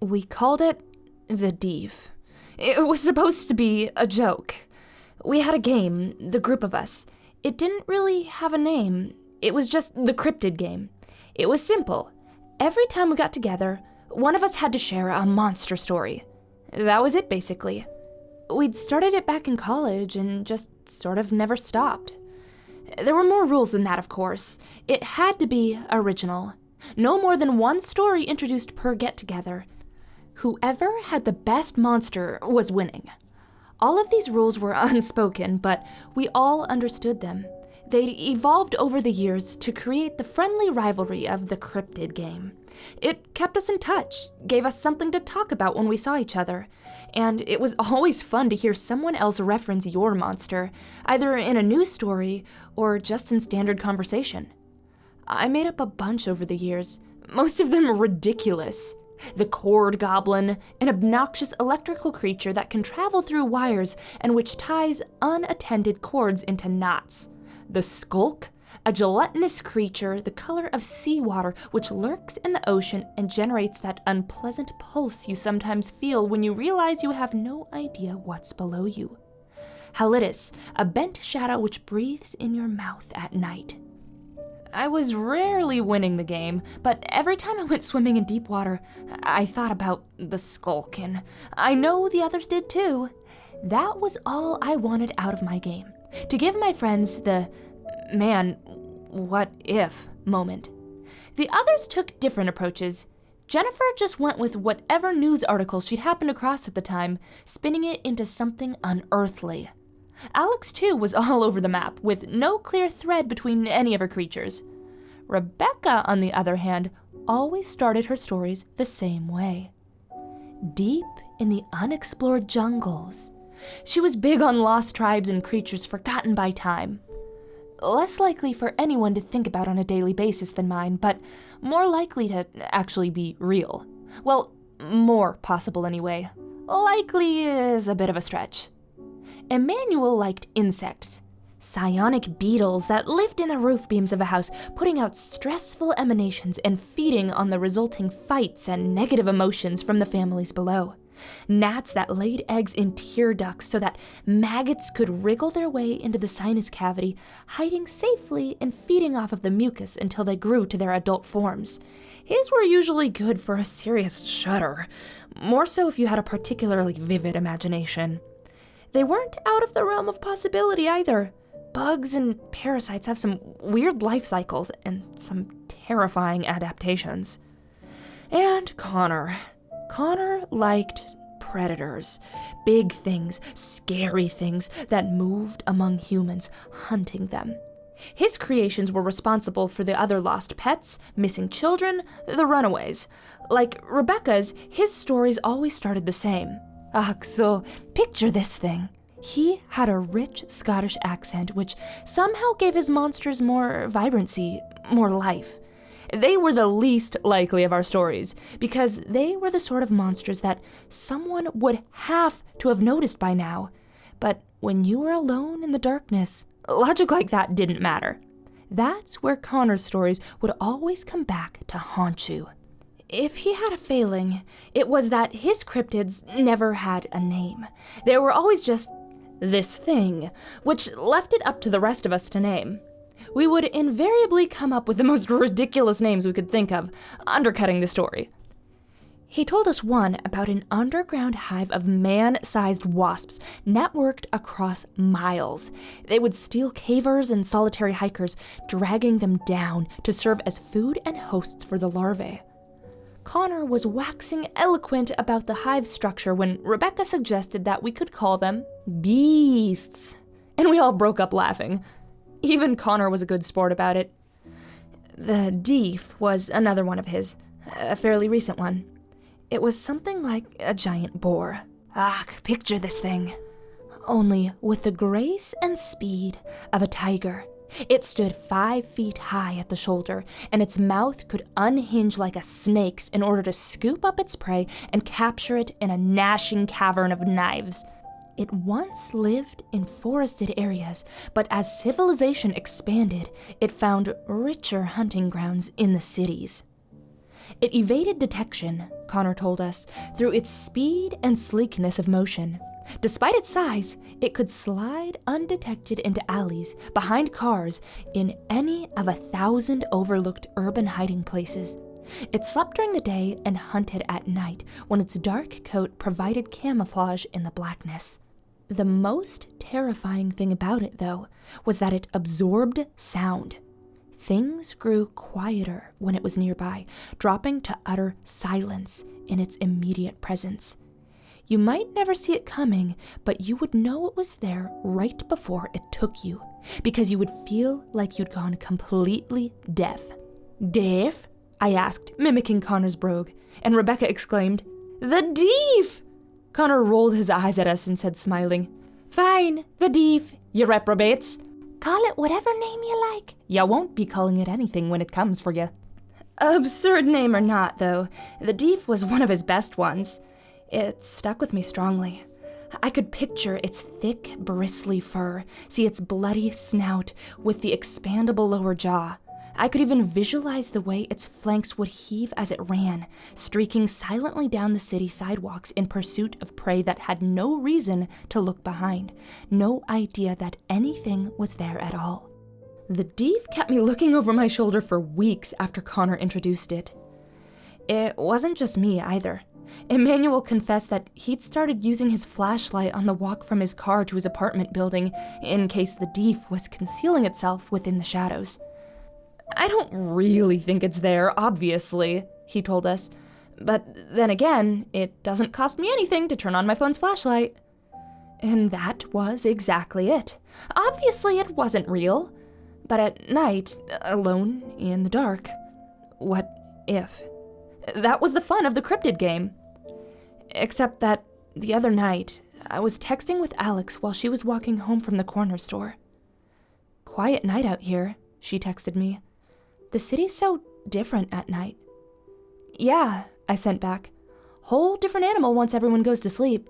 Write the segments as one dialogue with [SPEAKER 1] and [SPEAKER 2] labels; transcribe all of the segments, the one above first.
[SPEAKER 1] We called it the Deef. It was supposed to be a joke. We had a game, the group of us. It didn't really have a name. It was just the cryptid game. It was simple. Every time we got together, one of us had to share a monster story. That was it, basically. We'd started it back in college and just sort of never stopped. There were more rules than that, of course. It had to be original. No more than one story introduced per get-together. Whoever had the best monster was winning. All of these rules were unspoken, but we all understood them. They evolved over the years to create the friendly rivalry of the cryptid game. It kept us in touch, gave us something to talk about when we saw each other, and it was always fun to hear someone else reference your monster, either in a news story or just in standard conversation. I made up a bunch over the years, most of them ridiculous. The cord goblin, an obnoxious electrical creature that can travel through wires and which ties unattended cords into knots. The skulk, a gelatinous creature the color of seawater which lurks in the ocean and generates that unpleasant pulse you sometimes feel when you realize you have no idea what's below you. Halitus, a bent shadow which breathes in your mouth at night. I was rarely winning the game, but every time I went swimming in deep water, I thought about the skulk, and I know the others did too. That was all I wanted out of my game, to give my friends the, man, what if moment. The others took different approaches. Jennifer just went with whatever news article she'd happened across at the time, spinning it into something unearthly. Alex, too, was all over the map, with no clear thread between any of her creatures. Rebecca, on the other hand, always started her stories the same way. Deep in the unexplored jungles. She was big on lost tribes and creatures forgotten by time. Less likely for anyone to think about on a daily basis than mine, but more likely to actually be real. Well, more possible anyway. Likely is a bit of a stretch. Emmanuel liked insects, psionic beetles that lived in the roof beams of a house, putting out stressful emanations and feeding on the resulting fights and negative emotions from the families below. Gnats that laid eggs in tear ducts so that maggots could wriggle their way into the sinus cavity, hiding safely and feeding off of the mucus until they grew to their adult forms. His were usually good for a serious shudder, more so if you had a particularly vivid imagination. They weren't out of the realm of possibility either. Bugs and parasites have some weird life cycles and some terrifying adaptations. And Connor. Connor liked predators. Big things, scary things that moved among humans, hunting them. His creations were responsible for the other lost pets, missing children, the runaways. Like Rebecca's, his stories always started the same. So picture this thing. He had a rich Scottish accent which somehow gave his monsters more vibrancy, more life. They were the least likely of our stories, because they were the sort of monsters that someone would have to have noticed by now. But when you were alone in the darkness, logic like that didn't matter. That's where Connor's stories would always come back to haunt you. If he had a failing, it was that his cryptids never had a name. They were always just this thing, which left it up to the rest of us to name. We would invariably come up with the most ridiculous names we could think of, undercutting the story. He told us one about an underground hive of man-sized wasps networked across miles. They would steal cavers and solitary hikers, dragging them down to serve as food and hosts for the larvae. Connor was waxing eloquent about the hive structure when Rebecca suggested that we could call them beasts, and we all broke up laughing. Even Connor was a good sport about it. The Deef was another one of his, a fairly recent one. It was something like a giant boar. Picture this thing. Only with the grace and speed of a tiger. It stood 5 feet high at the shoulder, and its mouth could unhinge like a snake's in order to scoop up its prey and capture it in a gnashing cavern of knives. It once lived in forested areas, but as civilization expanded, it found richer hunting grounds in the cities. It evaded detection, Connor told us, through its speed and sleekness of motion. Despite its size, it could slide undetected into alleys, behind cars, in any of 1,000 overlooked urban hiding places. It slept during the day and hunted at night, when its dark coat provided camouflage in the blackness. The most terrifying thing about it, though, was that it absorbed sound. Things grew quieter when it was nearby, dropping to utter silence in its immediate presence. You might never see it coming, but you would know it was there right before it took you, because you would feel like you'd gone completely deaf. "Deaf?" I asked, mimicking Connor's brogue, and Rebecca exclaimed, "The Deef!" Connor rolled his eyes at us and said, smiling, "Fine, the Deef, you reprobates. Call it whatever name you like. You won't be calling it anything when it comes for you." Absurd name or not, though, the Deef was one of his best ones. It stuck with me strongly. I could picture its thick, bristly fur, see its bloody snout with the expandable lower jaw. I could even visualize the way its flanks would heave as it ran, streaking silently down the city sidewalks in pursuit of prey that had no reason to look behind, no idea that anything was there at all. The Deef kept me looking over my shoulder for weeks after Connor introduced it. It wasn't just me either. Emmanuel confessed that he'd started using his flashlight on the walk from his car to his apartment building in case the Deef was concealing itself within the shadows. "I don't really think it's there, obviously," he told us. "But then again, it doesn't cost me anything to turn on my phone's flashlight." And that was exactly it. Obviously, it wasn't real. But at night, alone in the dark, what if? That was the fun of the cryptid game. Except that the other night, I was texting with Alex while she was walking home from the corner store. "Quiet night out here," she texted me. "The city's so different at night." "Yeah," I sent back. "Whole different animal once everyone goes to sleep."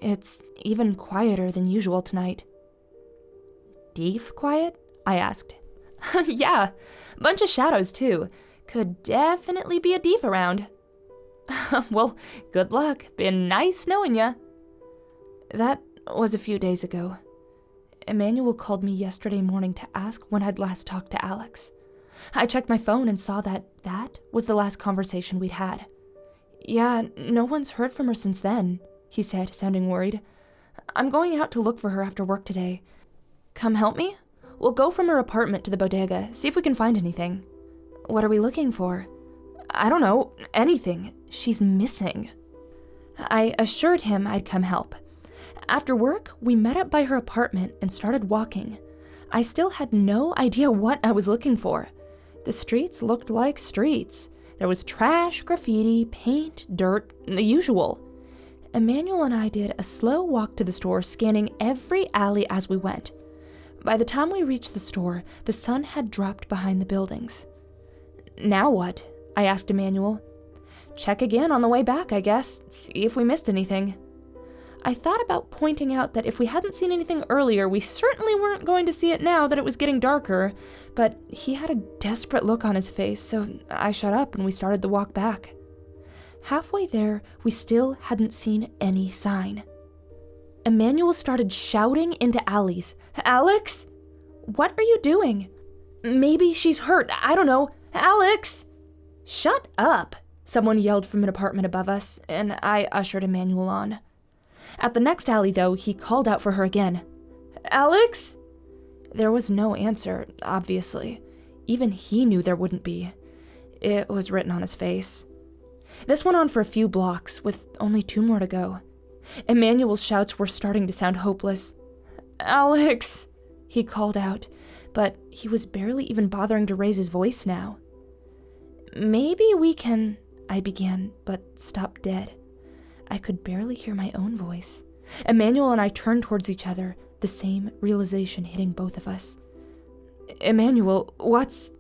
[SPEAKER 1] "It's even quieter than usual tonight." "Deef quiet?" I asked. "Yeah, bunch of shadows too. Could definitely be a Deef around." "Well, good luck. Been nice knowing ya." That was a few days ago. Emmanuel called me yesterday morning to ask when I'd last talked to Alex. I checked my phone and saw that was the last conversation we'd had. "Yeah, no one's heard from her since then," he said, sounding worried. "I'm going out to look for her after work today. Come help me? We'll go from her apartment to the bodega, see if we can find anything." "What are we looking for?" "I don't know, anything. She's missing." I assured him I'd come help. After work, we met up by her apartment and started walking. I still had no idea what I was looking for. The streets looked like streets. There was trash, graffiti, paint, dirt, the usual. Emmanuel and I did a slow walk to the store, scanning every alley as we went. By the time we reached the store, the sun had dropped behind the buildings. "Now what?" I asked Emmanuel. "Check again on the way back, I guess. See if we missed anything." I thought about pointing out that if we hadn't seen anything earlier, we certainly weren't going to see it now that it was getting darker, but he had a desperate look on his face, so I shut up and we started the walk back. Halfway there, we still hadn't seen any sign. Emmanuel started shouting into alleys. "Alex? What are you doing? Maybe she's hurt. I don't know. Alex!" "Shut up!" someone yelled from an apartment above us, and I ushered Emmanuel on. At the next alley, though, he called out for her again. "Alex?" There was no answer, obviously. Even he knew there wouldn't be. It was written on his face. This went on for a few blocks, with only 2 more to go. Emmanuel's shouts were starting to sound hopeless. "Alex!" he called out, but he was barely even bothering to raise his voice now. "Maybe we can," I began, but stopped dead. I could barely hear my own voice. Emmanuel and I turned towards each other, the same realization hitting both of us. "Emmanuel, what's—"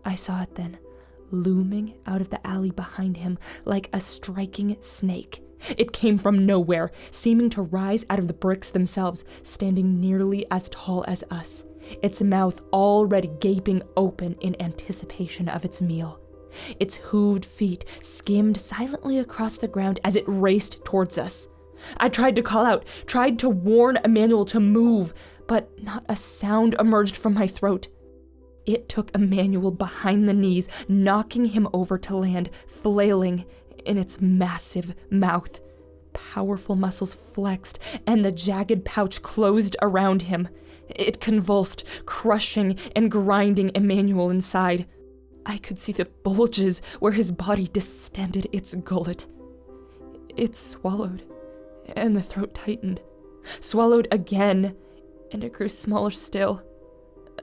[SPEAKER 1] I saw it then, looming out of the alley behind him like a striking snake. It came from nowhere, seeming to rise out of the bricks themselves, standing nearly as tall as us, its mouth already gaping open in anticipation of its meal. Its hooved feet skimmed silently across the ground as it raced towards us. I tried to call out, tried to warn Emmanuel to move, but not a sound emerged from my throat. It took Emmanuel behind the knees, knocking him over to land, flailing in its massive mouth. Powerful muscles flexed, and the jagged pouch closed around him. It convulsed, crushing and grinding Emmanuel inside. I could see the bulges where his body distended its gullet. It swallowed, and the throat tightened. Swallowed again, and it grew smaller still.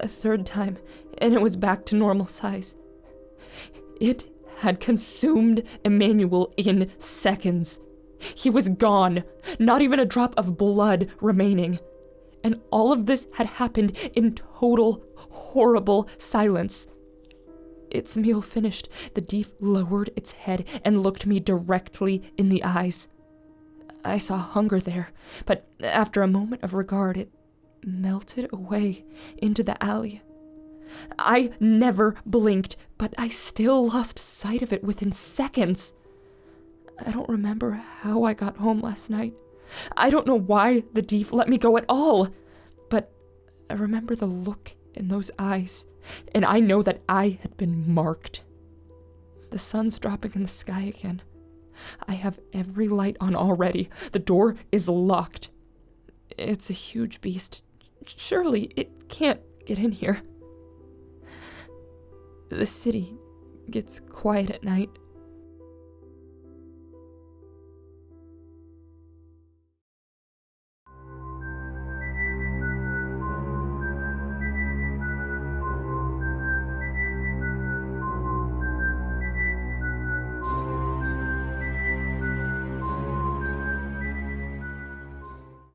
[SPEAKER 1] A third time, and it was back to normal size. It had consumed Emmanuel in seconds. He was gone, not even a drop of blood remaining. And all of this had happened in total, horrible silence. Its meal finished, the Deef lowered its head and looked me directly in the eyes. I saw hunger there, but after a moment of regard, it melted away into the alley. I never blinked, but I still lost sight of it within seconds. I don't remember how I got home last night. I don't know why the Deef let me go at all, but I remember the look in those eyes, and I know that I had been marked. The sun's dropping in the sky again. I have every light on already. The door is locked. It's a huge beast. Surely it can't get in here. The city gets quiet at night,